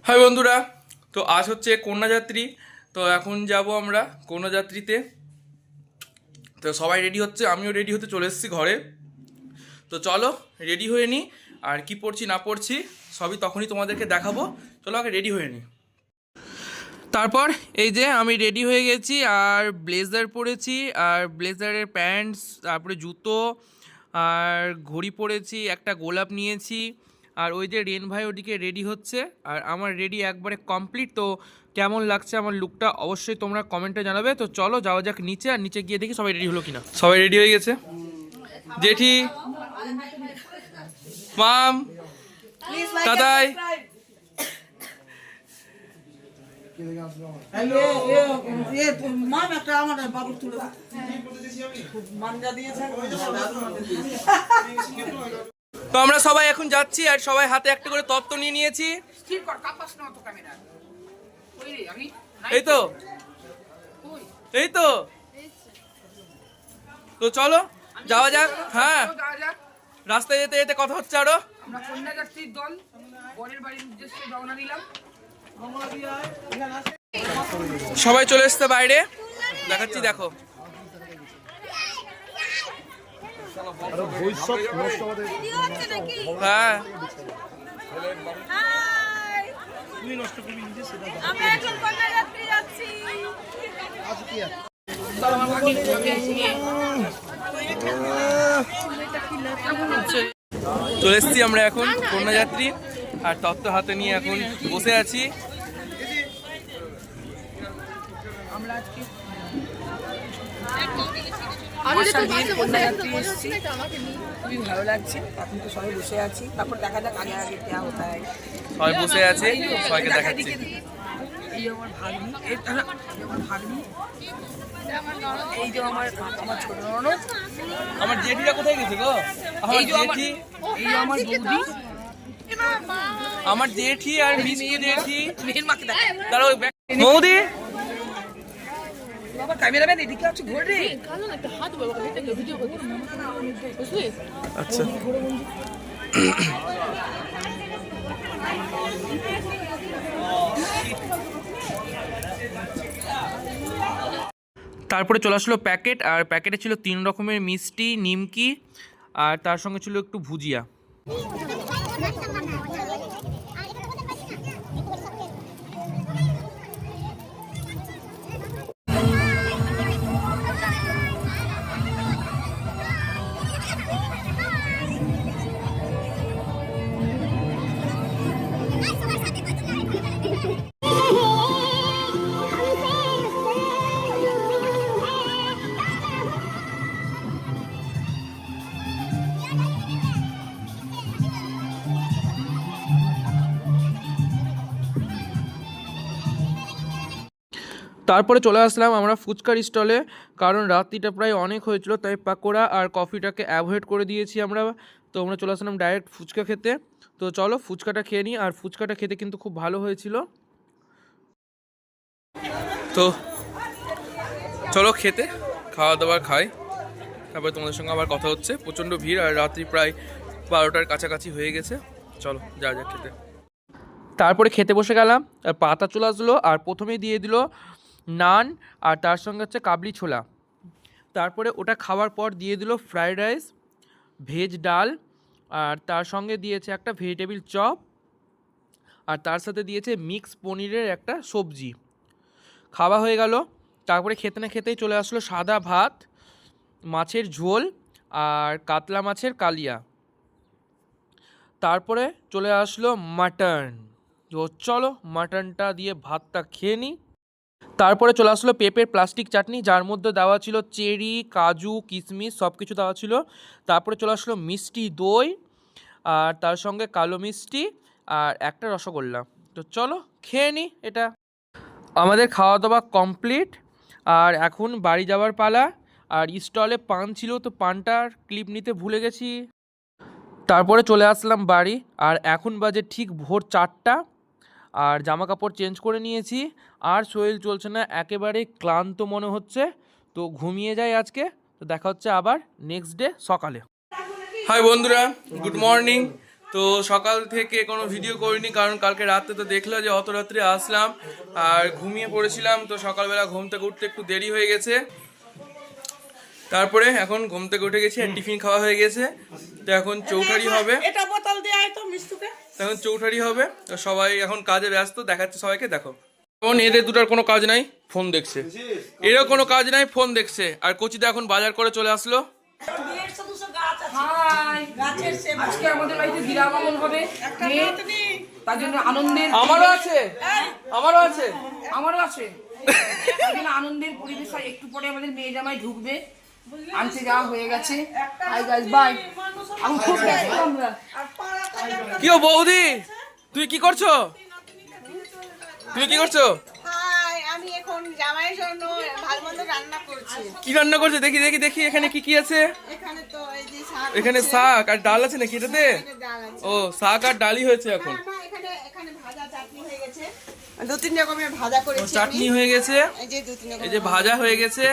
High বন্ধুরা, তো আজ হচ্ছে কন্যাযাত্রী। তো এখন যাব আমরা কন্যাযাত্রীতে। তো সবাই রেডি হচ্ছে, আমিও রেডি হতে চলে এসেছি ঘরে। তো চলো রেডি হয়ে নিই, আর কি পড়ছি না পড়ছি সবই তখনই তোমাদেরকে দেখাবো। চলো আগে রেডি হয়ে নিই। তারপর এই যে আমি রেডি হয়ে গেছি, আর ব্লেজার পরেছি, আর ব্লেজারের প্যান্টস, তারপরে জুতো, আর ঘড়ি পরেছি, একটা গোলাপ নিয়েছি। আর ওই যে রেন ভাই ওদিকে রেডি হচ্ছে, আর আমার রেডি একবারে কমপ্লিট। তো কেমন লাগছে আমার লুকটা অবশ্যই তোমরা কমেন্টে জানাবে। তো চলো যাওয়া যাক নিচে, আর নিচে গিয়ে দেখি সবাই রেডি হলো কিনা। সবাই রেডি হয়ে গেছে। জেঠি, মাম, দাদাই, তো আমরা সবাই এখন যাচ্ছি, আর সবাই হাতে একটা করে তত্ত্ব নিয়ে নিয়েছি। এই তো এই তো তো চলো যাওয়া যাক। হ্যাঁ, রাস্তায় যেতে যেতে কথা হচ্ছে আরো। আমরা কন্যাযাত্রীর দল বরের বাড়ির উদ্দেশ্যে রওনা দিলাম। সবাই চলে এসছে বাইরে, দেখাচ্ছি দেখো। হ্যাঁ, চলে এসছি আমরা এখন কন্যাযাত্রী, আর তত্ত্ব হাতে নিয়ে এখন বসে আছি। খুবই ভালো লাগছে। এখন তো সবাই বসে আছি, তারপর দেখা যাক আগে আগে क्या होता है। সবাই বসে আছে, সবাইকে দেখাচ্ছি। এই আমার ভাগ্নি, আমার ভাগ্নি, এই যে আমার ছোট ননদ, আমার জেঠিরা কোথায় গেছে গো? আমার জেঠি, এই যে আমার বৌদি, আমার জেঠি আর মিষ্টি জেঠি। মেয়ের মাকে দেখা। দাঁড়াও, মৌদি, বাবা ক্যামেরাম্যান এদিকে আছে, ঘোর রে। আচ্ছা। তারপরে চলে আসলো প্যাকেট, আর প্যাকেটে ছিল 3 রকমের মিষ্টি, নিমকি, আর তার সঙ্গে ছিল একটু ভুজিয়া। তারপরে চলে আসলাম আমরা ফুচকার স্টলে, কারণ রাত্রিটা প্রায় অনেক হয়েছিল, তাই পাকোড়া আর কফিটাকে অ্যাভয়েড করে দিয়েছি আমরা। তো আমরা চলে আসলাম ডাইরেক্ট ফুচকা খেতে। তো চলো ফুচকাটা খেয়ে নিই, আর ফুচকাটা খেতে কিন্তু খুব ভালো হয়েছিল। তো চলো খেতে, খাওয়া দাওয়া খাই, তারপরে তোমাদের সঙ্গে আবার কথা হচ্ছে। প্রচণ্ড ভিড়, আর রাত্রি প্রায় 12টার কাছাকাছি হয়ে গেছে। চলো যা যা খেতে। তারপরে খেতে বসে গেলাম, আর পাতা চলে আসলো, আর প্রথমেই দিয়ে দিল নান, আর তার সঙ্গে হচ্ছে কাবলি ছোলা। তারপরে ওটা খাওয়ার পর দিয়ে দিল ফ্রাইড রাইস, ভেজ ডাল, আর তার সঙ্গে দিয়েছে একটা ভেজিটেবিল চপ, আর তার সাথে দিয়েছে মিক্স পনিরের একটা সবজি। খাওয়া হয়ে গেল। তারপরে খেতে না খেতেই চলে আসলো সাদা ভাত, মাছের ঝোল, আর কাতলা মাছের কালিয়া। তারপরে চলে আসলো মাটন। তো চলো মাটনটা দিয়ে ভাতটা খেয়ে নিই। তারপরে চলে আসলো পেঁপের প্লাস্টিক চাটনি, যার মধ্যে দেওয়া ছিল চেরি, কাজু, কিশমিশ সব কিছু দেওয়া ছিল। তারপরে চলে আসলো মিষ্টি দই, আর তার সঙ্গে কালো মিষ্টি, আর একটা রসগোল্লা। তো চলো খেয়ে নিই এটা। আমাদের খাওয়া দাওয়া কমপ্লিট, আর এখন বাড়ি যাওয়ার পালা। আর স্টলে পান ছিল, তো পানটার ক্লিপ নিতে ভুলে গেছি। তারপরে চলে আসলাম বাড়ি, আর এখন বাজে ঠিক ভোর 4টা, আর জামা কাপড় চেঞ্জ করে নিয়েছি, আর শরীর চলছে না, একেবারে ক্লান্ত মনে হচ্ছে। তো ঘুমিয়ে যাই আজকে। তো দেখা হচ্ছে আবার নেক্সট ডে সকালে। হাই বন্ধুরা, গুড মর্নিং। তো সকাল থেকে কোনো ভিডিও করিনি, কারণ কালকে রাতে তো দেখলো যে অত রাত্রে আসলাম আর ঘুমিয়ে পড়েছিলাম, তো সকালবেলা ঘুম থেকে উঠতে একটু দেরি হয়ে গেছে। তারপরে এখন ঘুম থেকে উঠে গেছি আর টিফিন খাওয়া হয়ে গেছে, তো এখন চৌঠারি হবে। এখন চৌঠারি হবে, তো সবাই এখন কাজে ব্যস্ত, দেখাচ্ছে সবাইকে। দেখো এখন এদের দুটার কোনো কাজ নাই, ফোন দেখছে। এরও কোনো কাজ নাই, ফোন দেখছে। আর কচিদা এখন বাজার করে চলে আসলো। আজকে আমাদের বাড়িতে বিরাম আগমন হবে, তার জন্য আনন্দের আমারও আছে, আমারও আছে, আমারও আছে। তার জন্য আনন্দের পরিবেশ হয়। একটু পরে আমাদের মেয়ে জামাই ঢুকবে, আনতে যাওয়া হয়ে গেছে। বাই। আমি খুব ব্যস্ত আমরা। কি ও বৌদি, তুই কি করছো? তুমি কি করছো? আমি এখন জামাইয়ের জন্য ভালো-মন্দ রান্না করছি। কি রান্না করছো? দেখি দেখি দেখি, এখানে কি কি আছে? এখানে তো এই যে শাক, এখানে শাক আর ডাল আছে নাকি এটাতে? ডাল আছে। ও, শাক আর ডালই হয়েছে এখন। না, এখানে ভাজা চাটনি হয়ে গেছে। 2-3 রকমের ভাজা করেছি আমি। চাটনি হয়ে গেছে, এই যে 2-3 রকমের। এই যে ভাজা হয়ে গেছে।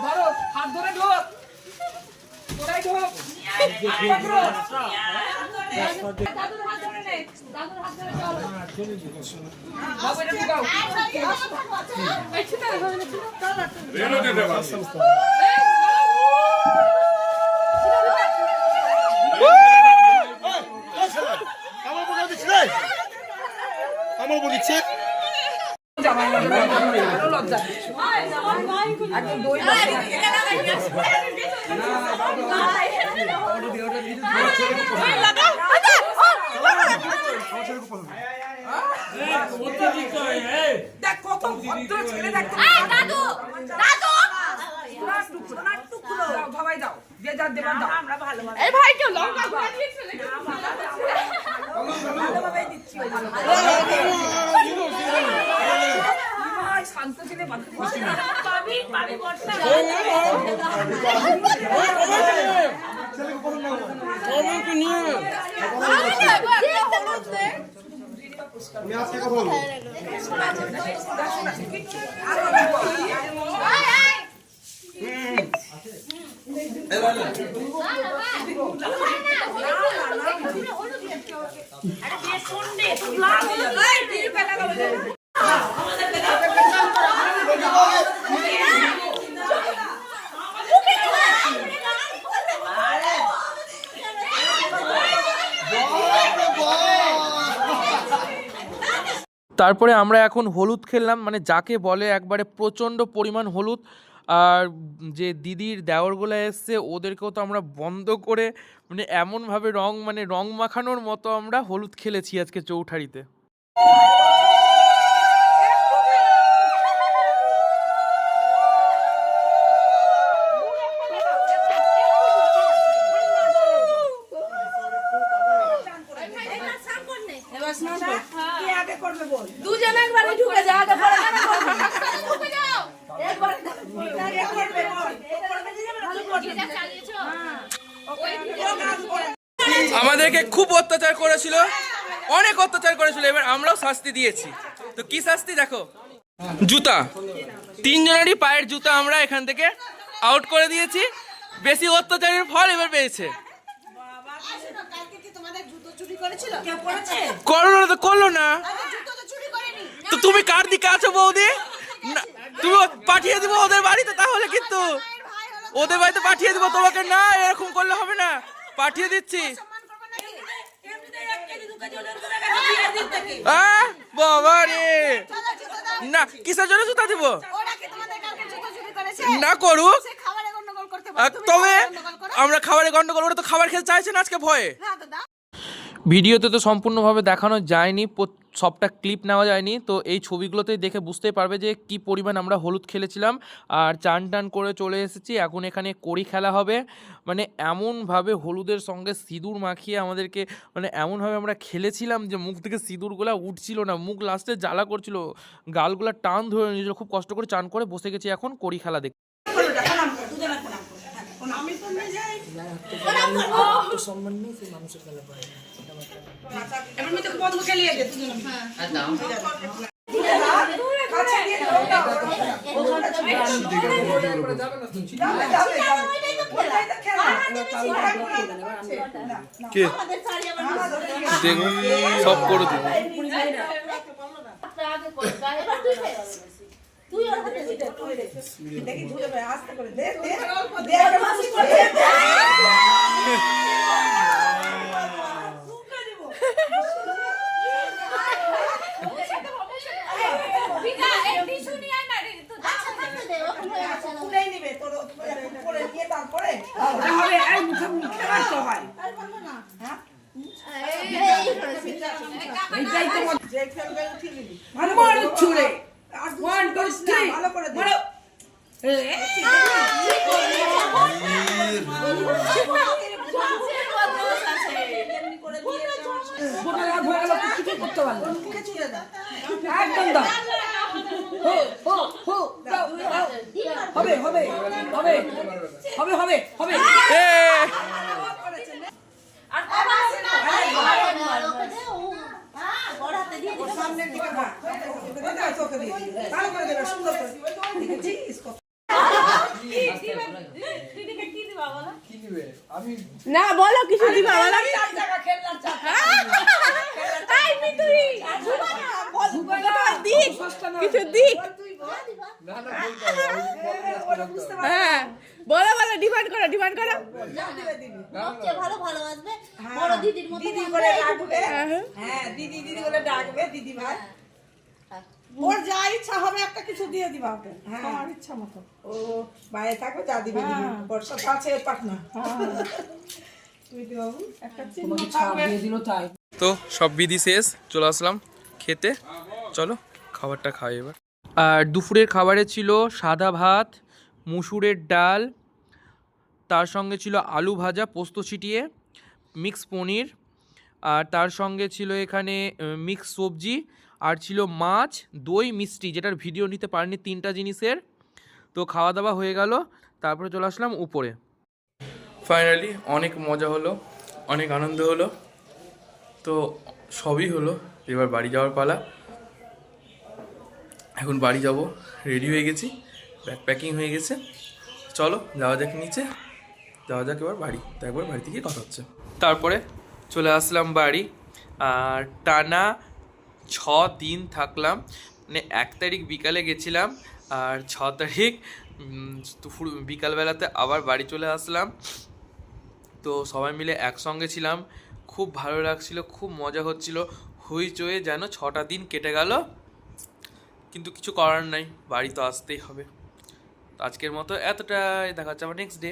ধরো, হাত ধরে ঢোক, তোরাই ঢোক। আমার বলিছে লজ্জা একদম দই দেখ কত ভদ্র ছেলে, দেখ সবাই দাও, যে যার দেবার দাও। আমরা ভালো ভাই কেউ লঙ্কা গুঁড়া দিয়েছে ভালোভাবে দিচ্ছি। শান্ত ছেলে পাবি বর্ষা তারপরে আমরা এখন হলুদ খেললাম, মানে যাকে বলে একবারে প্রচণ্ড পরিমাণ হলুদ। আর যে দিদির দেওরগুলো এসছে ওদেরকেও তো আমরা বন্ধ করে মানে এমনভাবে রং মাখানোর মতো আমরা হলুদ খেলেছি আজকে চৌঠারিতে। দুজনে একবারে ঢুকে যাও, আমাদেরকে খুব অত্যাচার করেছিল, অনেক অত্যাচার করেছিল, এবার আমরাও শাস্তি দিয়েছি। তো কি শাস্তি দেখো, জুতা, 3 জনেরই পায়ের জুতা আমরা এখান থেকে আউট করে দিয়েছি। বেশি অত্যাচারের ফল এবার পেয়েছে। করলো না তো করলো না, তো তুমি কার দিকে আছো বৌদি? তুমি পাঠিয়ে দিব ওদের বাড়িতে, তাহলে কিন্তু ওদের বাড়িতে পাঠিয়ে দিব তোমাকে। না, এরকম করলে হবে না, পাঠিয়ে দিচ্ছি। বাবা রে, না কিসের জন্য জুতা দিব? না করুক, তবে আমরা খাবারে গন্ডগোল, ওরা তো খাবার খেতে চাইছে না আজকে ভয়ে। ভিডিওতে তো সম্পূর্ণভাবে দেখানো যায়নি, সবটা ক্লিপ নেওয়া যায়নি, তো এই ছবিগুলোতেই দেখে বুঝতেই পারবে যে কি পরিমাণ আমরা হলুদ খেলেছিলাম। আর চান টান করে চলে এসেছি, এখন এখানে কড়ি খেলা হবে। মানে এমনভাবে হলুদের সঙ্গে সিঁদুর মাখিয়ে আমাদেরকে, মানে এমনভাবে আমরা খেলেছিলাম যে মুখ থেকে সিঁদুরগুলো উঠছিল না, মুখ লাস্টে জ্বালা করছিল, গালগুলো টান ধরে নিয়েছিল। খুব কষ্ট করে চান করে বসে গেছি এখন কড়ি খেলা দেখতে। এবার আমি তো বন্ধু খেলিয়ে দে তুই কে দেখো সব করে দিব তুই ওর হাতে দিতে দেখি ঝুলে ভাই আস্তে করে দে দে পুরাই নিবে তোর পরে নিয়ে তারপরে হবে এই মুখে মুখে রাখতে হয় এইটাই তো যে খেলবে উঠিয়ে নিবি ভালো করে ছুড়ে আর 1 2 3 ভালো করে দে কিছু করতে পারলো মুখে ছুঁড়ে দাও একদম দাও হবে হবে হবে হবে হবে হবে সামনের দিকে না তোকে দিয়ে দিবি ভালো করে দেবে সুন্দর করে দেখেছিস কত না বলো কিছু দিবা বলো দিক কিছু দিক হ্যাঁ বলো বলো ডিমান্ড করো ভালো ভালোবাসবে বড় দিদির মতো দিদি করে ডাকবে হ্যাঁ দিদি দিদি করে ডাকবে দিদি ভাই ওর যা ইচ্ছা হবে একটা কিছু দিয়ে দিবা ওকে হ্যাঁ আমার ইচ্ছা মতো ও বাইরে থাকবে যা দিবে দিবি বর্ষা তো আছে পাটনা তুই বাবু একটা চিহ্ন থাকবে দিয়ে দিল তাই তো সব বিধি শেষ চলে আসলাম খেতে চলো খাবারটা খাই এবার আর দুপুরের খাবারে ছিল সাদা ভাত মুসুরের ডাল তার সঙ্গে ছিল আলু ভাজা পোস্ত ছিটিয়ে মিক্স পনির আর তার সঙ্গে ছিল এখানে মিক্স সবজি আর ছিল মাছ দই মিষ্টি যেটার ভিডিও নিতে পারিনি 3টা জিনিসের তো খাওয়া দাওয়া হয়ে গেল তারপরে চলে আসলাম উপরে ফাইনালি অনেক মজা হলো অনেক আনন্দ হলো তো সবই হলো এবার বাড়ি যাওয়ার পালা এখন বাড়ি যাব রেডি হয়ে গেছি ব্যাগ প্যাকিং হয়ে গেছে চলো যাওয়া যাক নিচে যাওয়া যাক এবার বাড়ি তো একবার বাড়ি থেকে কথা হচ্ছে তারপরে চলে আসলাম বাড়ি আর টানা 6 দিন থাকলাম মানে 1 তারিখ বিকালে গেছিলাম আর 6 তারিখ দুপুর বিকালবেলাতে আবার বাড়ি চলে আসলাম তো সবাই মিলে একসঙ্গে ছিলাম খুব ভালো লাগছিল খুব মজা হচ্ছিল হইচয়ে যেন 6টা দিন কেটে গেল কিন্তু কিছু করার নাই বাড়ি তো আসতেই হবে তো আজকের মতো এতটাই দেখা হচ্ছে আবার নেক্সট ডে